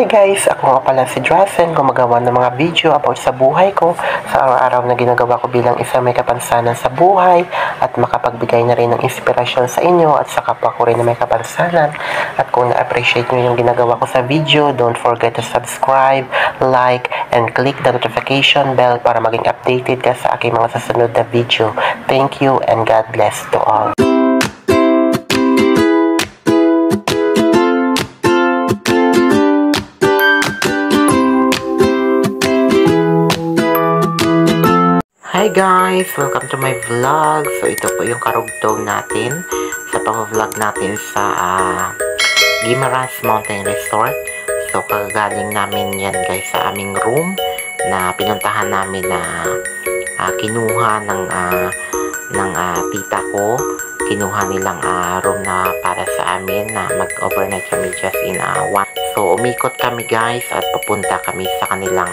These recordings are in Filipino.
guys, ako nga pala si Drazen, gumagawa ng mga video about sa buhay ko, sa araw-araw na ginagawa ko bilang isang may kapansanan sa buhay at makapagbigay na rin ng inspirasyon sa inyo at sa kapwa ko rin na may kapansanan. At kung na-appreciate nyo yung ginagawa ko sa video, don't forget to subscribe, like, and click the notification bell para maging updated ka sa aking mga susunod na video. Thank you and God bless to all. Hi guys! Welcome to my vlog. So ito po yung karugtong natin sa pag-vlog natin sa Guimaras Mountain Resort. So kagagaling namin yan guys sa aming room na pinuntahan namin na kinuha ng tita ko. Kinuha nilang room na para sa amin na mag-overnight kami just in one. So umikot kami guys at papunta kami sa kanilang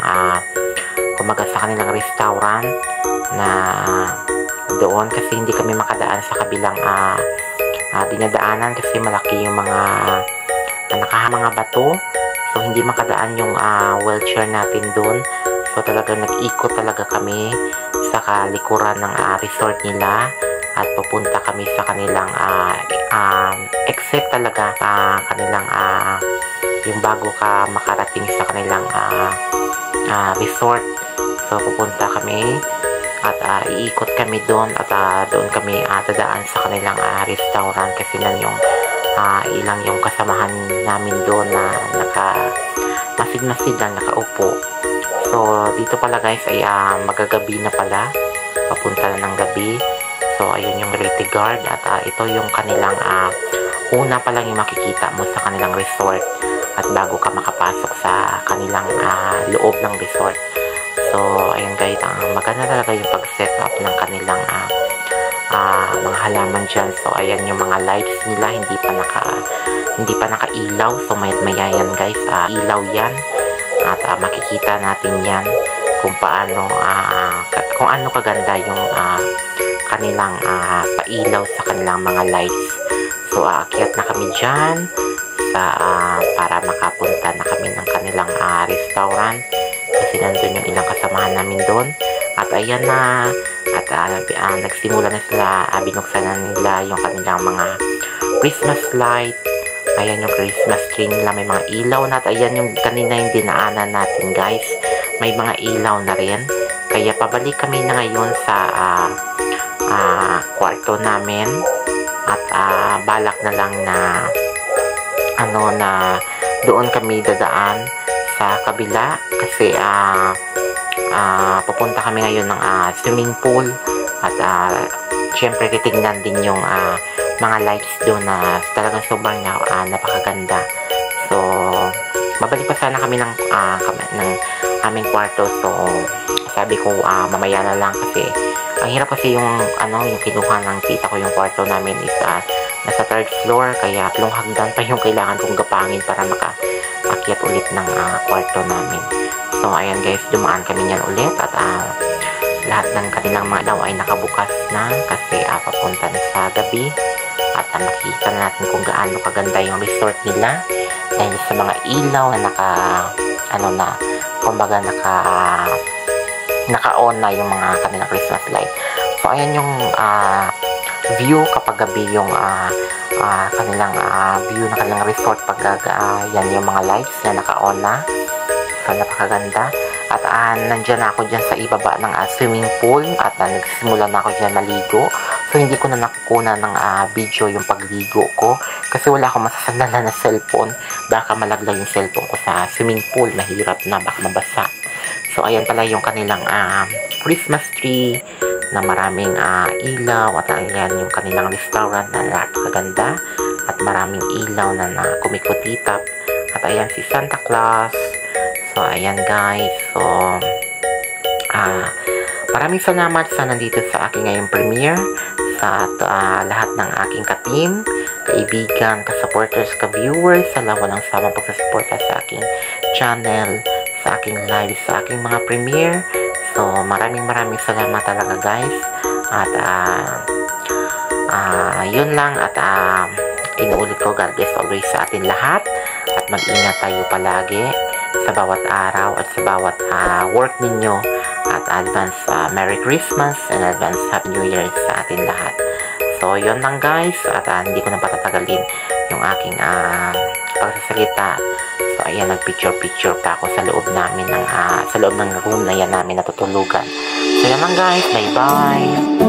sa kanilang restaurant na doon kasi hindi kami makadaan sa kabilang dinadaanan kasi malaki yung mga bato, so hindi makadaan yung wheelchair natin doon. So talagang nag-ikot talaga kami sa kalikuran ng resort nila at pupunta kami sa kanilang exit talaga, kanilang yung bago ka makarating sa kanilang resort. So pupunta kami at iikot kami doon at doon kami dadaan sa kanilang restaurant kasi nan yung ilang yung kasamahan namin doon na masid-masid lang nakaupo. So dito pala guys ay magagabi na pala, papunta na ng gabi. So ayun yung security guard at ito yung kanilang una pa lang yung makikita mo sa kanilang resort at bago ka makapasok sa kanilang loob ng resort. So, ayun guys, maganda talaga yung pag-set up ng kanilang mga halaman dyan. So, ayan yung mga lights nila, hindi pa naka-ilaw. So, maya yan guys, ilaw yan. At makikita natin yan kung paano, kung ano kaganda yung kanilang pailaw sa kanilang mga lights. So, aakyat na kami dyan para makapunta na kami ng kanilang restaurant. Kasi nandun yung ilang kasamahan namin doon. At ayan na. At nagsimula na sila. Binuksan na nila yung kanilang mga Christmas light. Ayan yung Christmas tree nila. May mga ilaw na. At ayan yung kanina yung dinaanan natin guys. May mga ilaw na rin. Kaya pabalik kami na ngayon sa kwarto namin. At balak na lang na doon kami dadaan sa kabila kasi pupunta kami ngayon ng swimming pool at syempre titignan din yung mga lights doon na talagang sobrang napakaganda. So babalik pa sana kami ng aming kwarto. So sabi ko mamaya na lang kasi ang hirap kasi yung kinuha ng tita ko yung kwarto namin is nasa 3rd floor kaya 3 hagdan pa yung kailangan kong gapangin para makaakyat ulit ng kwarto namin. So ayan guys, dumaan kami niyan ulit at lahat ng kanilang mga daw ay nakabukas na kasi papunta na sa gabi at makikita na natin kung gaano kaganda yung resort nila dahil sa mga ilaw na naka-on na yung mga kanilang Christmas light. So ayan yung view kapag gabi yung kanilang view ng kanilang resort pag yan yung mga lights na naka-on na. So napakaganda. At nandyan ako dyan sa ibaba ng swimming pool at nagsimula na ako dyan maligo. So hindi ko na nakukunan ng video yung pagligo ko kasi wala akong masasandalan na cellphone. Baka malaglag yung cellphone ko sa swimming pool. Mahirap na, baka mabasa. So ayan pala yung kanilang Christmas tree na maraming ilaw at ayan yung kanilang restaurant na napakaganda at maraming ilaw na kumikutitap at ayan si Santa Claus. So ayan guys, so maraming salamat sa nandito sa aking ngayong premiere sa lahat ng aking ka-team, kaibigan, ka-supporters, ka-viewers, sa walang samang pagsusuporta sa aking channel, sa aking live, sa aking mga premiere. So, maraming salamat talaga guys. At, yun lang. At, inuulit ko, God bless always sa atin lahat. at mag-ingat tayo palagi sa bawat araw at sa bawat work ninyo. At advance Merry Christmas and advance Happy New Year sa atin lahat. So, yun lang guys. At hindi ko na patatagalin yung aking pagsasalita. So, ayan, nag-picture-picture pa ako sa loob namin ng, sa loob ng room na yan namin natutulugan. So, yan lang guys. Bye-bye!